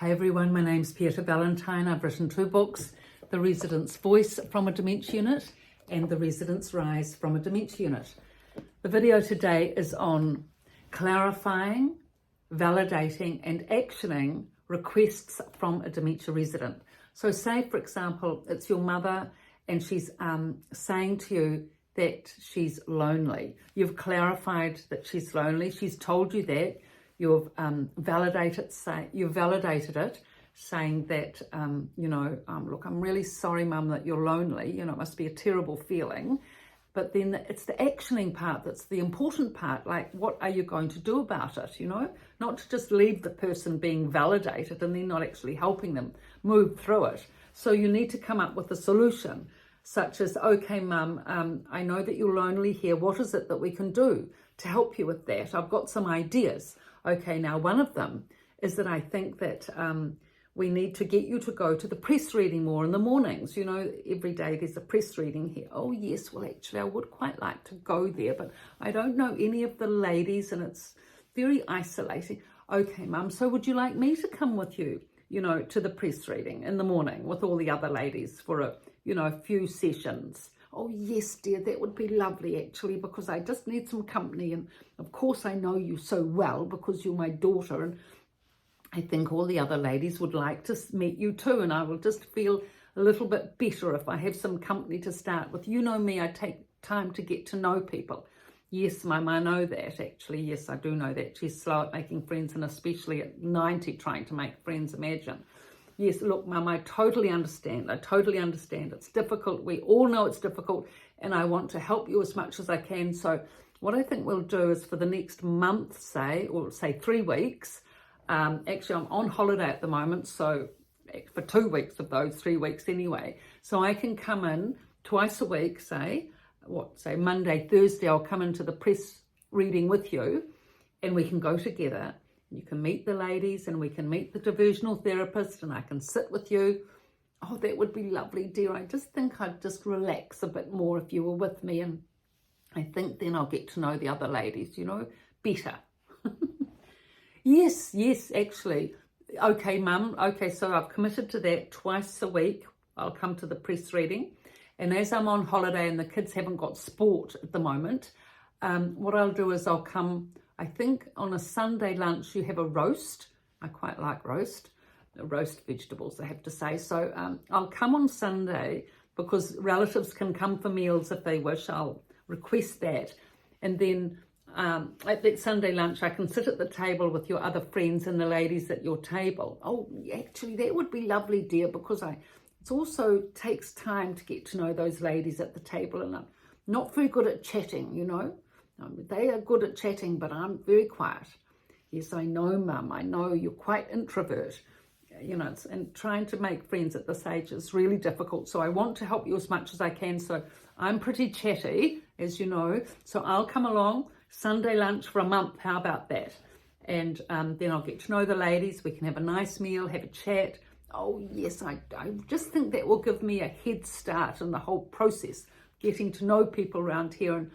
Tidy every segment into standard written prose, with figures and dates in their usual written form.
Hi everyone, my name's Pieta Valentine. I've written 2 books, The Resident's Voice from a Dementia Unit and The Resident's Rise from a Dementia Unit. The video today is on clarifying, validating and actioning requests from a dementia resident. So say, for example, it's your mother and she's saying to you that she's lonely. You've clarified that she's lonely. She's told you that. You've validated it, saying that, look, I'm really sorry, Mum, that you're lonely. It must be a terrible feeling. But then it's the actioning part that's the important part. Like, what are you going to do about it, Not to just leave the person being validated and then not actually helping them move through it. So you need to come up with a solution, such as, okay, Mum, I know that you're lonely here. What is it that we can do to help you with that? I've got some ideas. Okay, now one of them is that I think that we need to get you to go to the press reading more in the mornings. Every day there's a press reading here. Oh yes, well actually I would quite like to go there, but I don't know any of the ladies and it's very isolating. Okay, Mum, so would you like me to come with you, to the press reading in the morning with all the other ladies for a few sessions? Oh yes, dear, that would be lovely actually, because I just need some company, and of course I know you so well because you're my daughter, and I think all the other ladies would like to meet you too, and I will just feel a little bit better if I have some company to start with. You know me, I take time to get to know people. Yes, Mum, I know that actually. Yes, I do know that. She's slow at making friends, and especially at 90 trying to make friends, imagine. Yes, look, Mum, I totally understand. It's difficult. We all know it's difficult, and I want to help you as much as I can. So what I think we'll do is for the next month, say 3 weeks, actually I'm on holiday at the moment, so for 2 weeks of those 3 weeks anyway, so I can come in twice a week, say Monday, Thursday, I'll come into the press reading with you, and we can go together. You can meet the ladies and we can meet the diversional therapist, and I can sit with you. Oh, that would be lovely, dear. I just think I'd just relax a bit more if you were with me, and I think then I'll get to know the other ladies, better. Yes, actually. Okay, Mum. Okay, so I've committed to that twice a week. I'll come to the press reading. And as I'm on holiday and the kids haven't got sport at the moment, what I'll do is I'll come, I think on a Sunday lunch you have a roast. I quite like roast vegetables, I have to say. So I'll come on Sunday because relatives can come for meals if they wish. I'll request that. And then at that Sunday lunch, I can sit at the table with your other friends and the ladies at your table. Oh, actually, that would be lovely, dear, because it also takes time to get to know those ladies at the table, and I'm not very good at chatting, They are good at chatting, but I'm very quiet. Yes, I know, Mum. I know you're quite introvert. And trying to make friends at this age is really difficult. So I want to help you as much as I can. So I'm pretty chatty, as you know. So I'll come along Sunday lunch for a month. How about that? And then I'll get to know the ladies. We can have a nice meal, have a chat. Oh, yes, I just think that will give me a head start in the whole process, getting to know people around here.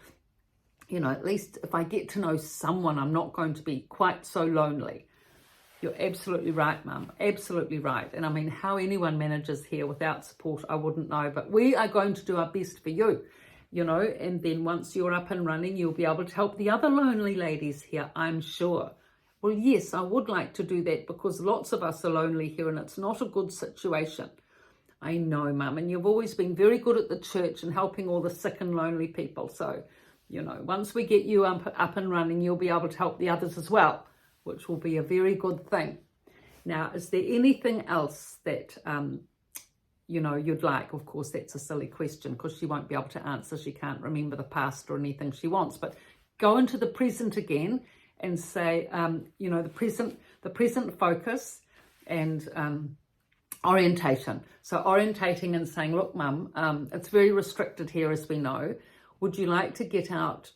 And at least if I get to know someone, I'm not going to be quite so lonely. You're absolutely right, Mum. Absolutely right. And I mean, how anyone manages here without support, I wouldn't know. But we are going to do our best for you, and then once you're up and running, you'll be able to help the other lonely ladies here, I'm sure. Well, yes, I would like to do that because lots of us are lonely here and it's not a good situation. I know, Mum, and you've always been very good at the church and helping all the sick and lonely people. So, once we get you up and running, you'll be able to help the others as well, which will be a very good thing. Now, is there anything else that, you'd like? Of course, that's a silly question because she won't be able to answer. She can't remember the past or anything she wants, but go into the present again and say, the present focus and orientation. So orientating and saying, look, Mum, it's very restricted here, as we know. Would you like to get out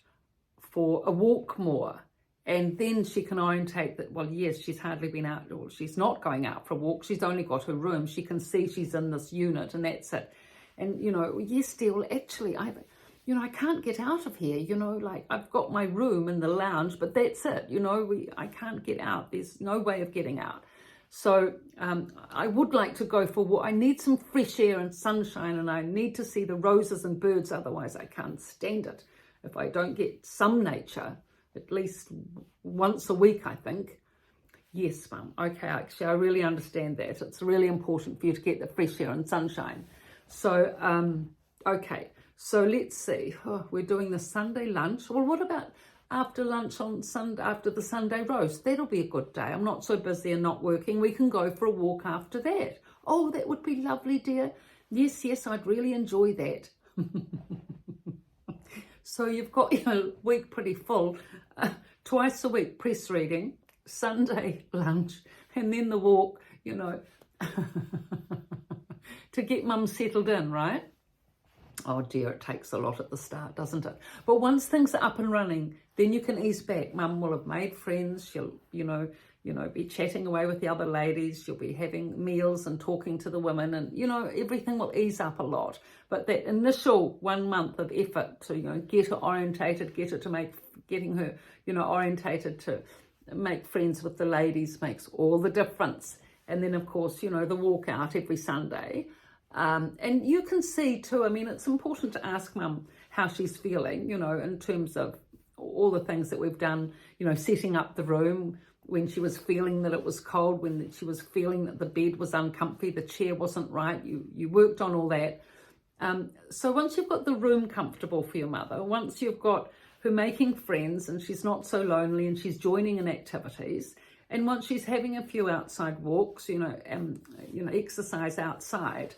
for a walk more? And then she can orientate that, well, yes, she's hardly been out, or she's not going out for a walk. She's only got her room. She can see she's in this unit and that's it. And, yes, dear, well, actually, I can't get out of here, like I've got my room in the lounge, but that's it, I can't get out. There's no way of getting out. So I would like to go for what I need some fresh air and sunshine, and I need to see the roses and birds, otherwise I can't stand it. If I don't get some nature, at least once a week, I think. Yes, Mum. Okay, actually, I really understand that. It's really important for you to get the fresh air and sunshine. So, okay. So let's see. Oh, we're doing the Sunday lunch. Well, what about after lunch on Sunday, after the Sunday roast? That'll be a good day. I'm not so busy and not working. We can go for a walk after that. Oh, that would be lovely, dear. Yes, yes, I'd really enjoy that. So you've got your week pretty full. Twice a week press reading, Sunday lunch, and then the walk, you know, to get Mum settled in, right? Oh dear, it takes a lot at the start, doesn't it? But once things are up and running, then you can ease back. Mum will have made friends. She'll, you know, be chatting away with the other ladies. You'll be having meals and talking to the women, and, you know, everything will ease up a lot. But that initial 1 month of effort to, you know, get her orientated, getting her, you know, orientated to make friends with the ladies makes all the difference. And then, of course, you know, the walk out every Sunday. And you can see too, I mean, it's important to ask Mum how she's feeling, you know, in terms of all the things that we've done, you know, setting up the room when she was feeling that it was cold, when she was feeling that the bed was uncomfy, the chair wasn't right, you worked on all that. So once you've got the room comfortable for your mother, once you've got her making friends and she's not so lonely and she's joining in activities, and once she's having a few outside walks, you know, exercise outside,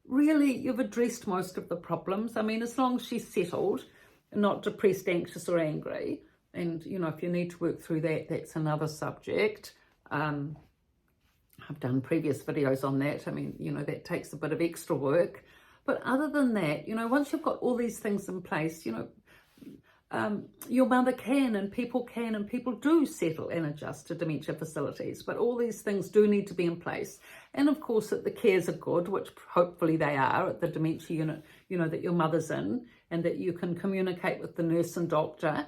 really you've addressed most of the problems. I mean, as long as she's settled, not depressed, anxious or angry, and, you know, if you need to work through that, that's another subject. I've done previous videos on that. I mean, you know, that takes a bit of extra work. But other than that, you know, once you've got all these things in place, you know, your mother can and people do settle and adjust to dementia facilities, but all these things do need to be in place. And of course that the cares are good, which hopefully they are at the dementia unit, you know, that your mother's in, and that you can communicate with the nurse and doctor,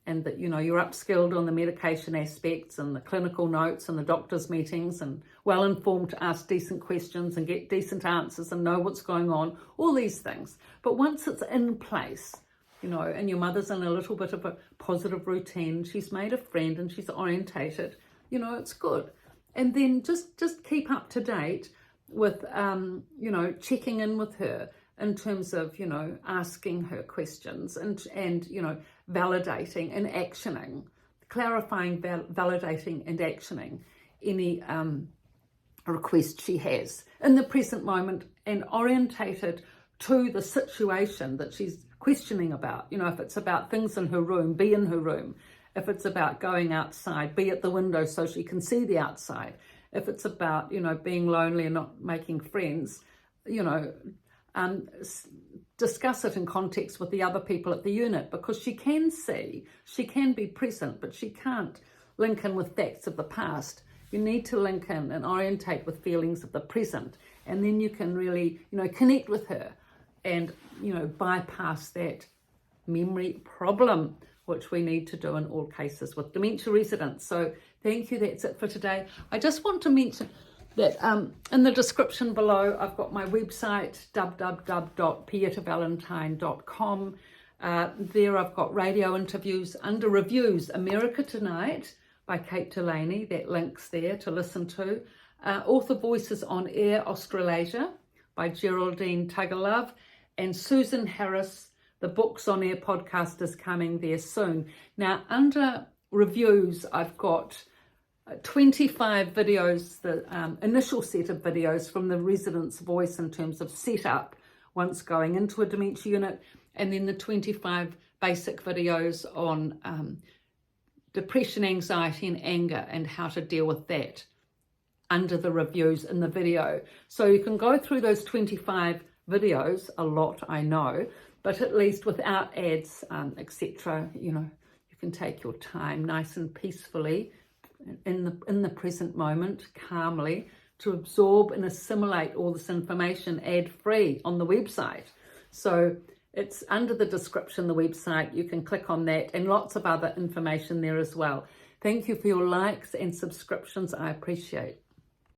and that, you know, you're upskilled on the medication aspects and the clinical notes and the doctor's meetings, and well informed to ask decent questions and get decent answers and know what's going on, all these things. But once it's in place, you know, and your mother's in a little bit of a positive routine, she's made a friend and she's orientated, you know, it's good. And then just keep up to date with, you know, checking in with her in terms of, you know, asking her questions and you know, validating and actioning, clarifying, validating and actioning any request she has in the present moment, and orientated to the situation that she's questioning about. You know, if it's about things in her room, be in her room. If it's about going outside, be at the window so she can see the outside. If it's about, you know, being lonely and not making friends, you know, discuss it in context with the other people at the unit, because she can see, she can be present, but she can't link in with facts of the past. You need to link in and orientate with feelings of the present, and then you can really, you know, connect with her and, you know, bypass that memory problem, which we need to do in all cases with dementia residents. So thank you, that's it for today. I just want to mention that in the description below, I've got my website, www.pietavalentine.com. There I've got radio interviews under reviews. America Tonight by Kate Delaney, that link's there to listen to. Author Voices on Air Australasia by Geraldine Tuggerlove. And Susan Harris, the Books on Air podcast is coming there soon. Now, under reviews, I've got 25 videos, the initial set of videos from the resident's voice in terms of setup once going into a dementia unit, and then the 25 basic videos on depression, anxiety and anger and how to deal with that under the reviews in the video. So you can go through those 25 videos, a lot I know, but at least without ads, etc. You know, you can take your time nice and peacefully in the present moment, calmly, to absorb and assimilate all this information ad-free on the website. So it's under the description, the website, you can click on that, and lots of other information there as well. Thank you for your likes and subscriptions, I appreciate.